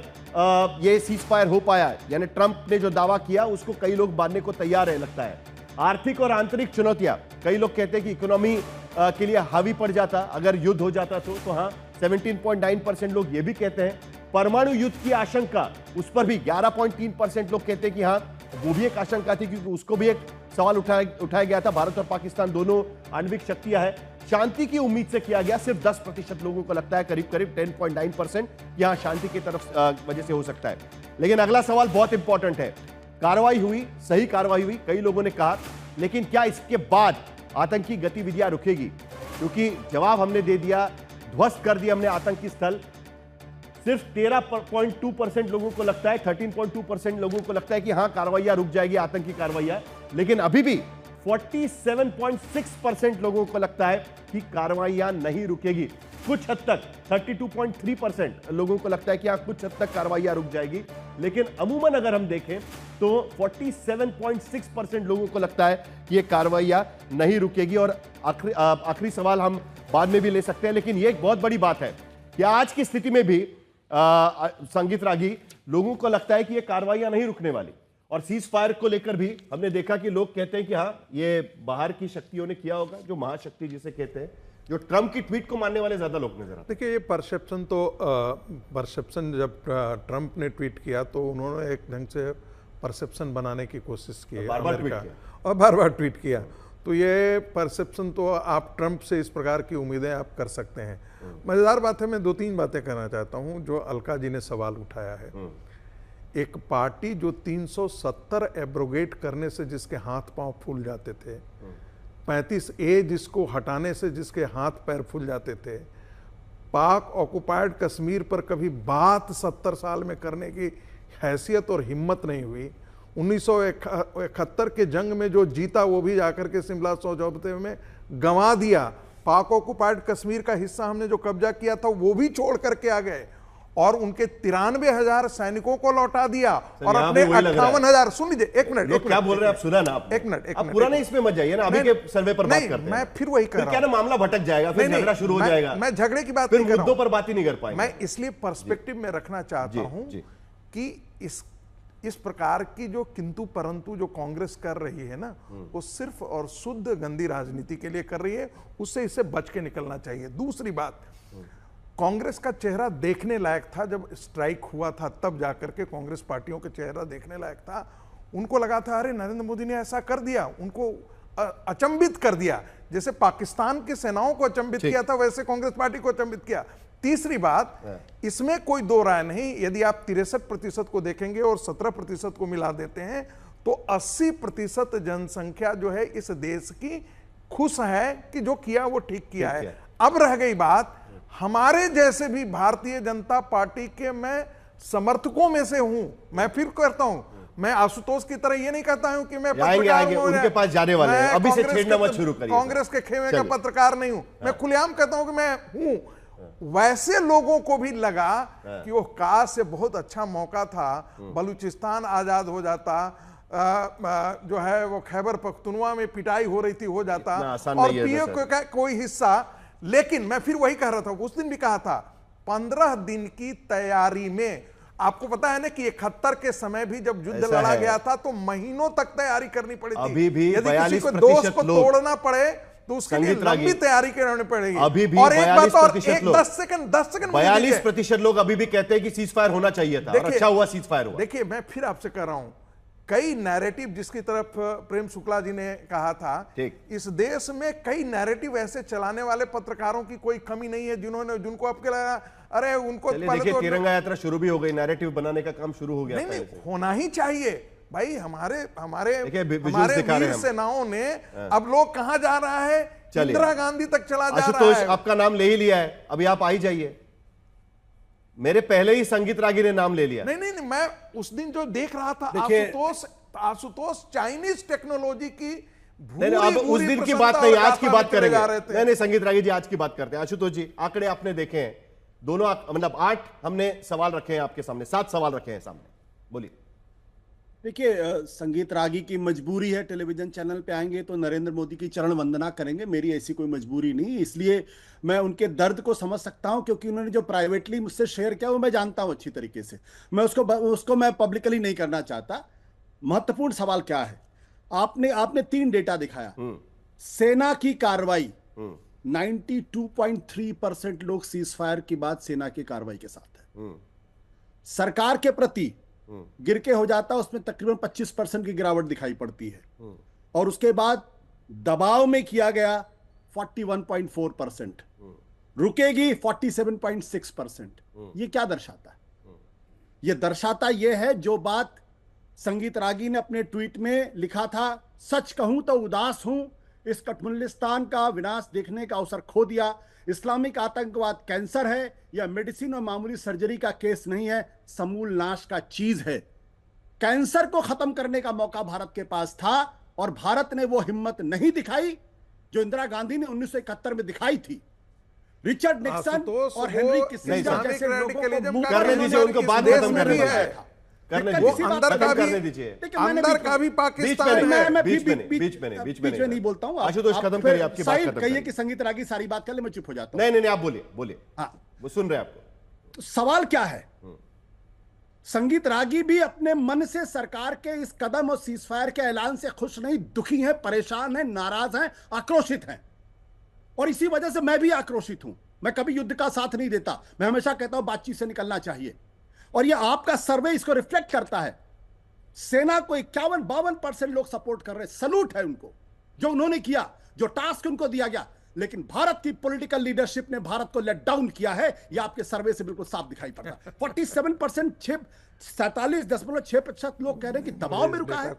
ये सीज फायर हो पाया, यानी ट्रंप ने जो दावा किया उसको कई लोग मानने को तैयार है लगता है। आर्थिक और आंतरिक चुनौतियां, कई लोग कहते हैं कि इकोनॉमी के लिए हावी पड़ जाता अगर युद्ध हो जाता तो हाँ, 17.9% लोग ये भी कहते हैं। परमाणु युद्ध की आशंका, उस पर भी 11.3% लोग कहते हैं कि हाँ वो भी एक आशंका थी, क्योंकि उसको भी एक सवाल उठाया गया था। भारत और पाकिस्तान दोनों आणविक शक्तियां हैं। शांति की उम्मीद से किया गया, सिर्फ 10% लोगों को लगता है, करीब 10.9% यहां शांति की तरफ वजह से हो सकता है। लेकिन अगला सवाल बहुत इंपॉर्टेंट है, कार्रवाई हुई, सही कार्रवाई हुई, कई लोगों ने कहा, लेकिन क्या इसके बाद आतंकी गतिविधियां रुकेगी? क्योंकि जवाब हमने दे दिया, ध्वस्त कर दिया हमने आतंकी स्थल। सिर्फ 13.2% लोगों को लगता है, 13.2% लोगों को लगता है कि हाँ कार्रवाइयां रुक जाएगी, आतंकी कार्रवाइयां, लेकिन अभी भी 47.6% लोगों को लगता है कि कार्रवाइयां नहीं रुकेगी। कुछ हद तक 32.3% लोगों को लगता है कि हाँ कुछ हद तक कार्रवाइयां रुक जाएगी, लेकिन अमूमन अगर हम देखें तो 47.6% लोगों को लगता है कि ये कार्रवाइयां नहीं रुकेगी। और आखिरी सवाल हम बाद में भी ले सकते हैं, लेकिन ये एक बहुत बड़ी बात है कि आज की स्थिति में भी संगीत रागी, लोगों को लगता है कि ये कार्रवाइयां नहीं रुकने वाली। और सीज फायर को लेकर भी हमने देखा कि लोग कहते हैं कि हाँ ये बाहर की शक्तियों ने किया होगा, जो महाशक्ति जिसे कहते हैं, जो ट्रंप की ट्वीट को मानने वाले ज्यादा लोग नजर आते हैं। देखिए ये परसेप्शन जब ट्रंप ने ट्वीट किया तो उन्होंने एक ढंग से परसेप्शन बनाने की कोशिश की है, और बार बार ट्वीट किया, तो ये परसेप्शन तो आप ट्रंप से इस प्रकार की उम्मीदें आप कर सकते हैं। मजेदार बात है, मैं 2-3 बातें करना चाहता हूं जो अलका जी ने सवाल उठाया है। एक पार्टी जो 370 एब्रोगेट करने से जिसके हाथ पांव फूल जाते थे, 35A जिसको हटाने से जिसके हाथ पैर फूल जाते थे, पाक ऑक्युपाइड कश्मीर पर कभी बात 70 साल में करने की हैसियत और हिम्मत नहीं हुई। 1971 के जंग में जो जीता वो भी जाकर के शिमला समझौते में गंवा दिया। पाक ऑक्युपाइड कश्मीर का हिस्सा हमने जो कब्जा किया था वो भी छोड़ करके आ गए, और उनके 93,000 सैनिकों को लौटा दिया और यहाँ अपने भी वही लग रहा है। 58,000। सुन लीजिए, एक मिनट, लोग क्या बोल रहे हैं आप सुना ना आप। एक मिनट, आप पुराने इसमें मत जाइए ना, अभी के सर्वे पर बात करते हैं। मैं फिर वही कर रहा हूं, क्या ना मामला भटक जाएगा, फिर झगड़ा शुरू हो जाएगा। मैं झगड़े की बात फिर नहीं कर रहा मुद्दों हूं। पर बात ही नहीं कर पाएंगे। मैं इसलिए पर्सपेक्टिव में रखना चाहता हूं कि इस प्रकार की जो किंतु परंतु जो कांग्रेस कर रही है ना, वो सिर्फ और शुद्ध गंदी राजनीति के लिए कर रही है, उससे इसे बच के निकलना चाहिए। दूसरी बात, कांग्रेस का चेहरा देखने लायक था जब स्ट्राइक हुआ था, तब जाकर के कांग्रेस पार्टियों का चेहरा देखने लायक था। उनको लगा था अरे नरेंद्र मोदी ने ऐसा कर दिया, उनको अचंभित कर दिया, जैसे पाकिस्तान की सेनाओं को अचंभित किया था वैसे कांग्रेस पार्टी को अचंभित किया। तीसरी बात, इसमें कोई दो राय नहीं, यदि आप 63% को देखेंगे और 17% को मिला देते हैं तो 80% जनसंख्या जो है इस देश की खुश है कि जो किया वो ठीक किया है। अब रह गई बात, हमारे जैसे भी भारतीय जनता पार्टी के मैं समर्थकों में से हूं। मैं फिर कहता हूं, मैं आशुतोष की तरह ये नहीं कहता हूं कि मैं आएंगे उनके पास जाने वाले हैं, अभी से छेड़ना मत शुरू करिए। कांग्रेस के खेमे का पत्रकार नहीं हूं, मैं खुलेआम कहता हूं कि मैं हूं। वैसे लोगों को भी लगा कि वो काश से बहुत अच्छा मौका था, बलूचिस्तान आजाद हो जाता, जो है वो खैबर पख्तूनवा में पिटाई हो रही थी हो जाता, और पीओके का कोई हिस्सा। लेकिन मैं फिर वही कह रहा था, उस दिन भी कहा था, 15 दिन की तैयारी में, आपको पता है ना कि 71 के समय भी जब युद्ध लड़ा गया था तो महीनों तक तैयारी करनी पड़ी थी। अभी भी यदि किसी को दोस्त को तोड़ना पड़े तो उसके लिए लंबी तैयारी करनी पड़ेगी। अभी भी और एक बात और, 10 सेकंड 42% लोग अभी भी कहते हैं कि सीज फायर होना चाहिए था, और अच्छा हुआ सीज फायर हुआ। देखिए, मैं फिर आपसे कह रहा हूं, कई नैरेटिव जिसकी तरफ प्रेम शुक्ला जी ने कहा था, इस देश में कई नैरेटिव ऐसे चलाने वाले पत्रकारों की कोई कमी नहीं है जिनको आपके लगा अरे उनको देखिए तिरंगा यात्रा शुरू भी हो गई, नैरेटिव बनाने का काम शुरू हो गया। नहीं, होना ही चाहिए भाई। हमारे वीर सेनाओं ने, अब लोग कहां जा रहा है, इंदिरा गांधी तक चला जा रहा है। आपका नाम ले ही लिया है, अभी आप आ ही जाइए। मेरे पहले ही संगीत रागी ने नाम ले लिया। नहीं, मैं उस दिन जो देख रहा था, आशुतोष चाइनीज टेक्नोलॉजी की अब उस दिन की बात नहीं, आज की बात करेंगे। नहीं, संगीत रागी जी आज की बात करते हैं। आशुतोष जी, आंकड़े आपने देखे हैं, दोनों मतलब 8 हमने सवाल रखे हैं आपके सामने, 7 सवाल रखे हैं सामने, बोलिए। देखिए, संगीत रागी की मजबूरी है, टेलीविजन चैनल पे आएंगे तो नरेंद्र मोदी की चरण वंदना करेंगे। मेरी ऐसी कोई मजबूरी नहीं, इसलिए मैं उनके दर्द को समझ सकता हूं, क्योंकि उन्होंने जो प्राइवेटली मुझसे शेयर किया वो मैं जानता हूं अच्छी तरीके से। मैं उसको मैं पब्लिकली नहीं करना चाहता। महत्वपूर्ण सवाल क्या है, आपने 3 डेटा दिखाया। सेना की कार्रवाई, 92.3% लोग सीज फायर की बात सेना की कार्रवाई के साथ है। सरकार के प्रति गिर के हो जाता, उसमें तकरीबन 25% की गिरावट दिखाई पड़ती है। और उसके बाद दबाव में किया गया 41.4%, रुकेगी 47.6%। ये क्या दर्शाता है? ये दर्शाता यह है जो बात संगीत रागी ने अपने ट्वीट में लिखा था, सच कहूं तो उदास हूं, इस कठमुल्लिस्तान का विनाश देखने का अवसर खो दिया। इस्लामिक आतंकवाद कैंसर है, यह मेडिसिन और मामूली सर्जरी का केस नहीं है, समूल नाश का चीज है। कैंसर को खत्म करने का मौका भारत के पास था और भारत ने वो हिम्मत नहीं दिखाई जो इंदिरा गांधी ने 1971 में दिखाई थी। रिचर्ड निक्सन और हेनरी किसिंजर जैसे लोगों को करने दीजिए, उनको बात खत्म करने दीजिए। वो अंदर का भी पाकिस्तान में बीच में नहीं बोलता हूं। आशुतोष खत्म करिए, आपकी बात खत्म कहिए कि संगीत रागी सारी बात कर ले, मैं चुप हो जाता हूं। नहीं, आप बोलिए। हाँ, वो सुन रहे हैं आपको। तो सवाल क्या है, संगीत रागी भी अपने मन से सरकार के इस कदम और सीज फायर के ऐलान से खुश नहीं, दुखी हैं, परेशान हैं, नाराज हैं, आक्रोशित हैं। और इसी वजह से मैं भी आक्रोशित हूं। मैं कभी युद्ध का साथ नहीं देता, मैं हमेशा कहता हूं बातचीत से निकलना चाहिए। और यह आपका सर्वे इसको रिफ्लेक्ट करता है। सेना को 51-52% लोग सपोर्ट कर रहे हैं, सलूट है उनको जो उन्होंने किया, जो टास्क उनको दिया गया। लेकिन भारत की पॉलिटिकल लीडरशिप ने भारत को लेट डाउन किया है, यह आपके सर्वे से बिल्कुल साफ दिखाई पड़ता है। 47%, 47.6% लोग कह रहे हैं कि दबाव में रुका है,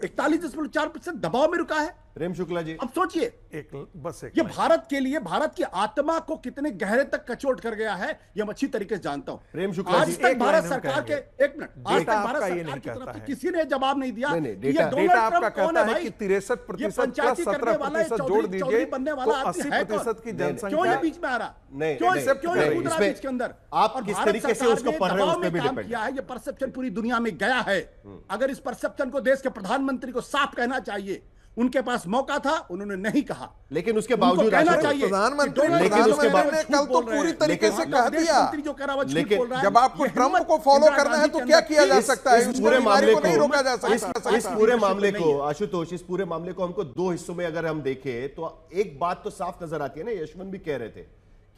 41.4% दबाव में रुका है। प्रेम शुक्ला जी, अब सोचिए, ये भारत के लिए, भारत की आत्मा को कितने गहरे तक कचोट कर गया है, ये मैं अच्छी तरीके से जानता हूं। प्रेम शुक्ला आज तक भारत सरकार के, एक मिनट, आज तक भारत सरकार की तरफ से किसी ने जवाब नहीं दिया कि ये डोनाल्ड ट्रंप कौन है भाई? 63% पंचायती करने वाला है, चौधरी बनने वाला आदमी है कौन? 80% की क्यों जनसंख्या ये बीच में आ रहा? नहीं, क्यों नहीं, क्यों ये नहीं, कूद रहा इसमें बीच के अंदर? आप और किस भारत तरीके से सरकार उसको ने पढ़ रहे हैं, दबाव उस पे में भी काम डिपेंड किया है। ये परसेप्शन पूरी दुनिया में गया है। अगर इस परसेप्शन को देश के प्रधानमंत्री को साफ कहना चाहिए, उनके पास मौका था, उन्होंने नहीं कहा। लेकिन उसके उनको बावजूद कहना आशुतोष, चाहिए प्रधानमंत्री कि लेकिन उसके बाद- ने कल तो पूरी तरीके से कह दिया, जो कह रहा है वो झूठ लेकिन बोल रहा है। जब आपको ये ट्रंप हिम्मत को फॉलो इंदिरा करना है गांधी तो के क्या अंदर किया जा थी। सकता है? इस पूरे मामले को नहीं रोका जा सकता। इस पूरे मामले को आशुतोष, इस पूरे मामले को हमको दो हिस्सों में अगर हम देखें तो एक बात तो साफ नजर आती है ना, यशवंत भी कह रहे थे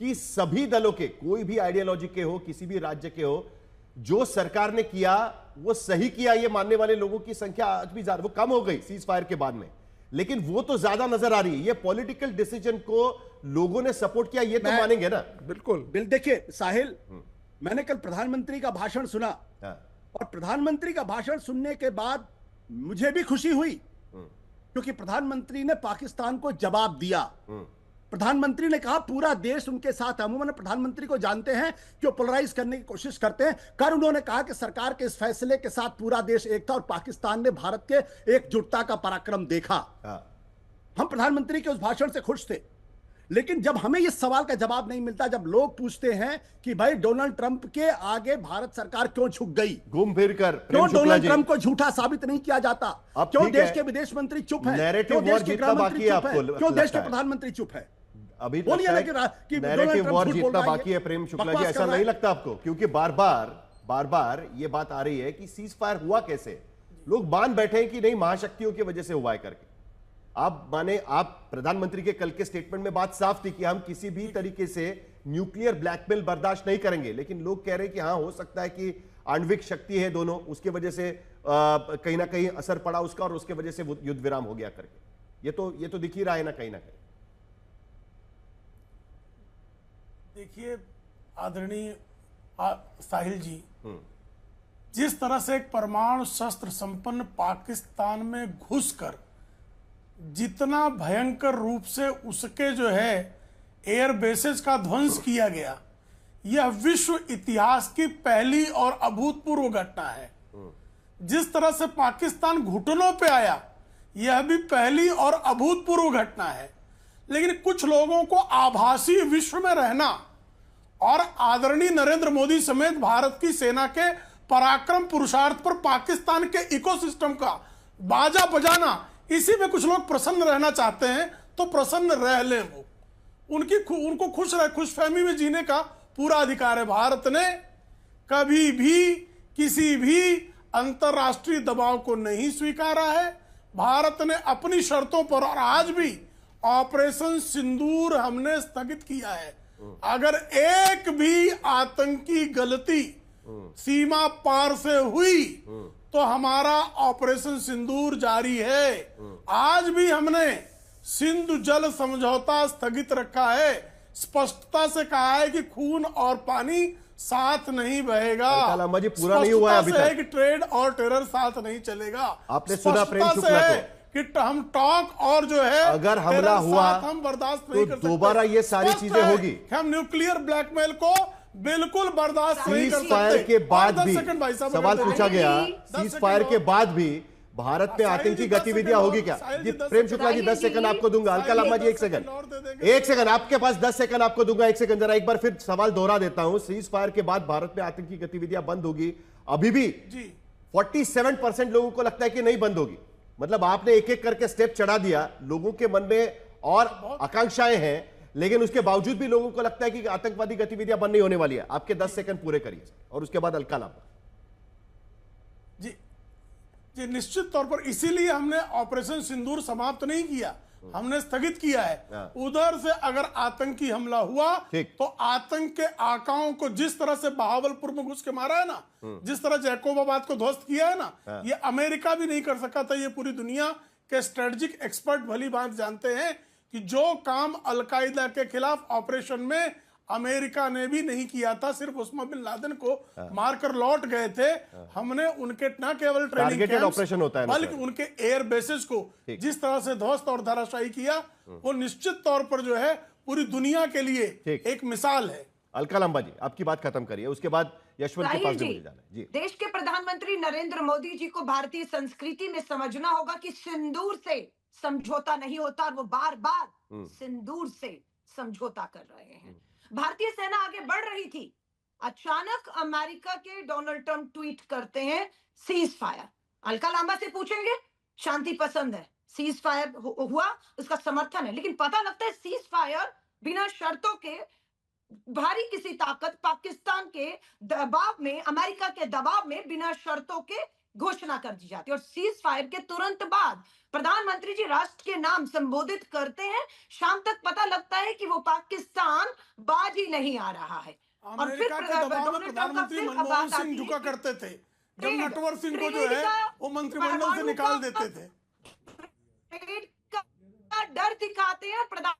कि सभी दलों के, कोई भी आइडियोलॉजी के हो, किसी भी राज्य के हो, जो सरकार ने किया वो सही किया, ये मानने वाले लोगों की संख्या आज भी ज्यादा, वो कम हो गई सीज फायर के बाद में, लेकिन वो तो ज्यादा नजर आ रही है। ये पॉलिटिकल डिसीजन को लोगों ने सपोर्ट किया, ये तो मानेंगे ना? बिल्कुल। देखिए साहिल, मैंने कल प्रधानमंत्री का भाषण सुना और प्रधानमंत्री का भाषण सुनने के बाद मुझे भी खुशी हुई, क्योंकि प्रधानमंत्री ने पाकिस्तान को जवाब दिया। प्रधानमंत्री ने कहा पूरा देश उनके साथ है। अमूमन प्रधानमंत्री को जानते हैं कि वो पोलराइज करने की कोशिश करते हैं। कर उन्होंने कहा कि सरकार के इस फैसले के साथ पूरा देश एक था और पाकिस्तान ने भारत के एकजुटता का पराक्रम देखा। हम प्रधानमंत्री के उस भाषण से खुश थे, लेकिन जब हमें इस सवाल का जवाब नहीं मिलता, जब लोग पूछते हैं कि भाई डोनाल्ड ट्रंप के आगे भारत सरकार क्यों झुक गई, घूम फिर कर क्यों डोनाल्ड ट्रंप को झूठा साबित नहीं किया जाता, क्यों देश के विदेश मंत्री चुप है, नैरेटिव वॉर जीतना बाकी है आपको, क्यों देश के प्रधानमंत्री चुप है? अभी बोलिए ना कि नैरेटिव वॉर जीतना बाकी है प्रेम शुक्ला जी, ऐसा नहीं लगता आपको? क्योंकि बार बार ये बात आ रही है कि सीज फायर हुआ कैसे, लोग मान बैठे हैं कि नहीं महाशक्तियों की वजह से हुआ है करके। आप माने, आप प्रधानमंत्री के कल के स्टेटमेंट में बात साफ थी कि हम किसी भी तरीके से न्यूक्लियर ब्लैकमेल बर्दाश्त नहीं करेंगे, लेकिन लोग कह रहे हैं कि हाँ हो सकता है कि आणविक शक्ति है दोनों, उसके वजह से कहीं ना कहीं असर पड़ा उसका और उसके वजह से युद्ध विराम हो गया करके। ये तो दिख ही रहा है ना कहीं ना कहीं। देखिए आदरणीय साहिल जी, जिस तरह से एक परमाणु शस्त्र संपन्न पाकिस्तान में घुसकर जितना भयंकर रूप से उसके जो है एयर बेसेस का ध्वंस किया गया, यह विश्व इतिहास की पहली और अभूतपूर्व घटना है। जिस तरह से पाकिस्तान घुटनों पे आया, यह भी पहली और अभूतपूर्व घटना है। लेकिन कुछ लोगों को आभासी विश्व में रहना और आदरणीय नरेंद्र मोदी समेत भारत की सेना के पराक्रम पुरुषार्थ पर पाकिस्तान के इकोसिस्टम का बाजा बजाना, इसी में कुछ लोग प्रसन्न रहना चाहते हैं तो प्रसन्न रह लें। वो उनको खुशफहमी में जीने का पूरा अधिकार है। भारत ने कभी भी किसी भी अंतर्राष्ट्रीय दबाव को नहीं स्वीकारा है। भारत ने अपनी शर्तों पर, और आज भी ऑपरेशन सिंदूर हमने स्थगित किया है। अगर एक भी आतंकी गलती सीमा पार से हुई तो हमारा ऑपरेशन सिंदूर जारी है। आज भी हमने सिंधु जल समझौता स्थगित रखा है, स्पष्टता से कहा है कि खून और पानी साथ नहीं बहेगा। जी पूरा नहीं हुआ है अभी तक कि ट्रेड और टेरर साथ नहीं चलेगा। आपने सुना प्रेम शुक्ला को कि हम टॉक और जो है अगर हमला हुआ हम बर्दाश्त नहीं कर सकते। दोबारा ये सारी चीजें होगी। हम न्यूक्लियर ब्लैकमेल को बिल्कुल बर्दाश्त नहीं कर सकते। सीज फायर के बाद भी सवाल पूछा गया, सीज फायर के बाद भी भारत में आतंकी गतिविधियां होगी क्या? जी प्रेम शुक्ला जी 10 सेकंड आपको दूंगा। अलका लांबा जी 1 सेकंड आपके पास 10 सेकंड आपको दूंगा। 1 सेकंड जरा एक बार फिर सवाल दोहरा देता हूं। सीज फायर के बाद भारत में आतंकी गतिविधियां बंद होगी, अभी भी 47% लोगों को लगता है कि नहीं बंद होगी। मतलब आपने एक एक करके स्टेप चढ़ा दिया, लोगों के मन में और आकांक्षाएं हैं, लेकिन उसके बावजूद भी लोगों को लगता है कि आतंकवादी गतिविधियां बंद नहीं होने वाली है। आपके 10 सेकंड पूरे करिए और उसके बाद अलका लांबा जी। निश्चित तौर पर इसीलिए हमने ऑपरेशन सिंदूर समाप्त नहीं किया, हमने स्थगित किया है। उधर से अगर आतंकी हमला हुआ तो आतंक के आकाओं को जिस तरह से बहावलपुर में घुस के मारा है ना, जिस तरह जैकोबाबाद को ध्वस्त किया है ना, ये अमेरिका भी नहीं कर सका था। ये पूरी दुनिया के स्ट्रेटेजिक एक्सपर्ट भली बात जानते हैं कि जो काम अलकायदा के खिलाफ ऑपरेशन में अमेरिका ने भी नहीं किया था, सिर्फ उस्मा बिन लादेन को मारकर लौट गए थे। हमने उनके न केवल ट्रेनिंग ऑपरेशन होता है, बल्कि उनके एयर बेसेस को जिस तरह से ध्वस्त और धराशायी किया, वो निश्चित तौर पर जो है पूरी दुनिया के लिए एक मिसाल है। अलका लांबा जी आपकी बात खत्म करिए, उसके बाद यशवंत के पास भी मुझे जाना है। जी, देश के प्रधानमंत्री नरेंद्र मोदी जी को भारतीय संस्कृति में समझना होगा कि सिंदूर से समझौता नहीं होता, और वो बार बार सिंदूर से समझौता कर रहे हैं। भारतीय सेना आगे बढ़ रही थी, अचानक अमेरिका के डोनाल्ड ट्रंप ट्वीट करते हैं सीज फायर। अलका लांबा से पूछेंगे, शांति पसंद है, सीज फायर हुआ, उसका समर्थन है, लेकिन पता लगता है सीज फायर बिना शर्तों के, भारी किसी ताकत पाकिस्तान के दबाव में, अमेरिका के दबाव में बिना शर्तों के घोषणा कर दी जाती है। और सीज फायर के तुरंत बाद प्रधानमंत्री जी राष्ट्र के नाम संबोधित करते हैं। शाम तक पता लगता है कि वो पाकिस्तान बाज ही नहीं आ रहा है। और फिर अमेरिका के दबाव में प्रधानमंत्री मनमोहन सिंह झुका करते थे, जब नटवर सिंह को जो है वो मंत्रिमंडल से निकाल देते थे। का डर दिखाते हैं प्रधान।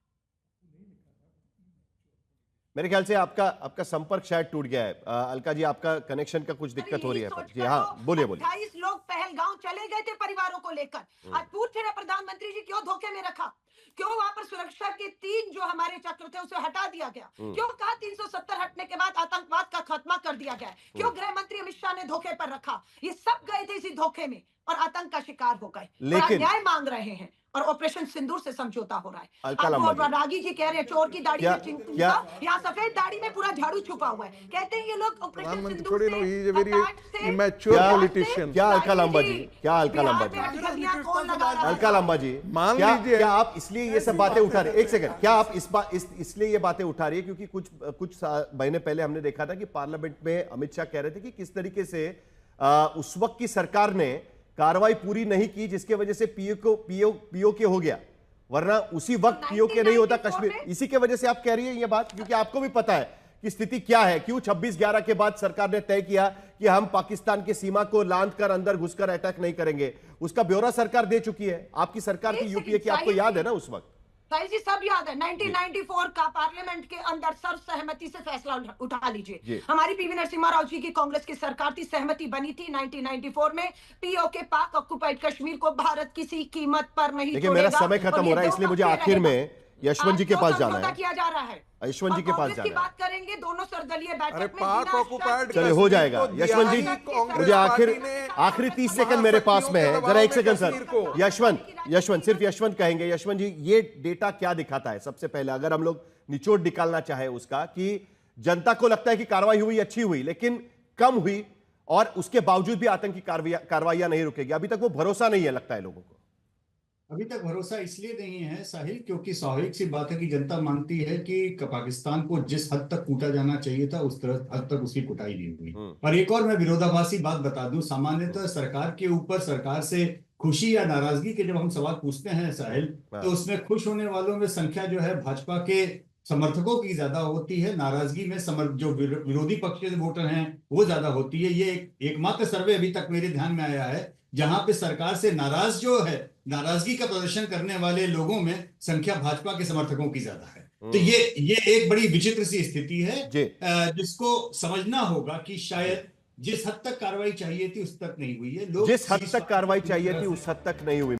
मेरे ख्याल से आपका संपर्क शायद टूट गया है। अलका जी, आपका कनेक्शन का कुछ दिक्कत हो रही है पर। जी हाँ, बोलिए। 28 लोग पहलगांव चले गए थे परिवारों को लेकर। आज पूछे ना प्रधानमंत्री जी, क्यों धोखे में रखा, क्यों वहां पर सुरक्षा के 3 जो हमारे चक्र थे उसे हटा दिया गया, क्यों कहा 370 हटने के बाद आतंकवाद का खात्मा कर दिया गया, क्यों गृह मंत्री अमित शाह ने धोखे पर रखा। ये सब गए थे इसी धोखे में और आतंक का शिकार हो गए, लेकिन न्याय मांग रहे हैं और ऑपरेशन सिंदूर से समझौता हो रहा है। अलका लांबा जी, रागी जी कह रहे हैं चोर की दाढ़ी में चिंता, यहाँ सफेद दाढ़ी में पूरा झाड़ू छुपा हुआ है। कहते हैं ये लोग ऑपरेशन सिंदूर से क्या अलका लांबा जी, मान लीजिए, क्या आप इसलिए ये सब बातें उठा रहे, एक सेकंड, क्या आप इसलिए ये बातें उठा रही है क्योंकि कुछ महीने पहले हमने देखा था कि पार्लियामेंट में अमित शाह कह रहे थे कि किस तरीके से उस वक्त की सरकार ने कार्रवाई पूरी नहीं की, जिसके वजह से पीओके हो गया, वरना उसी वक्त पीओके नहीं होता कश्मीर। इसी के वजह से आप कह रही है ये बात, क्योंकि आपको भी पता है कि स्थिति क्या है, क्यों 26/11 के बाद सरकार ने तय किया कि हम पाकिस्तान की सीमा को लांघ कर अंदर घुसकर अटैक नहीं करेंगे। उसका ब्यौरा सरकार दे चुकी है, आपकी सरकार की, यूपीए की, आपको याद है ना उस वक्त। साहिल जी सब याद है। 1994 का पार्लियामेंट के अंदर सर्वसहमति से फैसला उठा लीजिए। हमारी पीवी नरसिम्हा राव जी की कांग्रेस की सरकार थी, सहमति बनी थी 1994 में, पीओके पाक ऑक्युपाइड कश्मीर को भारत किसी कीमत पर नहीं छोड़ेगा। मेरा समय खत्म हो रहा है, इसलिए मुझे आखिर में यशवंत जी के पास जाना है। किया जा रहा है, यशवंत जी के पास जाना है। बात करेंगे दोनों सर्वदलीय बैठक में। पाक ऑक्युपाइड चलिए हो जाएगा। यशवंत जी, मुझे आखिरी 30 सेकंड मेरे पास में है, जरा एक सेकंड सर। यशवंत सिर्फ यशवंत कहेंगे। यशवंत जी, ये डेटा क्या दिखाता है? सबसे पहले अगर हम लोग निचोड़ निकालना चाहे उसका, कि जनता को लगता है कि कार्रवाई हुई, अच्छी हुई, लेकिन कम हुई, और उसके बावजूद भी आतंकी कार्रवाइयां नहीं रुकेगी। अभी तक वो भरोसा नहीं है, लगता है लोगों को। अभी तक भरोसा इसलिए नहीं है साहिल, क्योंकि स्वाभाविक सी बात है कि जनता मानती है कि पाकिस्तान को जिस हद तक कूटा जाना चाहिए था उस तरह हद तक उसकी कुटाई नहीं हुई। और एक और मैं विरोधाभासी बात बता दूं, सामान्यतः सरकार के ऊपर, सरकार से खुशी या नाराजगी के जब हम सवाल पूछते हैं साहिल, तो उसमें खुश होने वालों में संख्या जो है भाजपा के समर्थकों की ज्यादा होती है, नाराजगी में जो विरोधी पक्ष के वोटर हैं वो ज्यादा होती है। ये एकमात्र सर्वे अभी तक मेरे ध्यान में आया है जहां पे सरकार से नाराज जो है, नाराजगी का प्रदर्शन करने वाले लोगों में संख्या भाजपा के समर्थकों की ज्यादा है। तो ये एक बड़ी विचित्र सी स्थिति है जिसको समझना होगा कि शायद जिस हद तक कार्रवाई चाहिए थी उस तक नहीं हुई है। जिस हद तक कार्रवाई चाहिए थी उस हद तक नहीं हुई।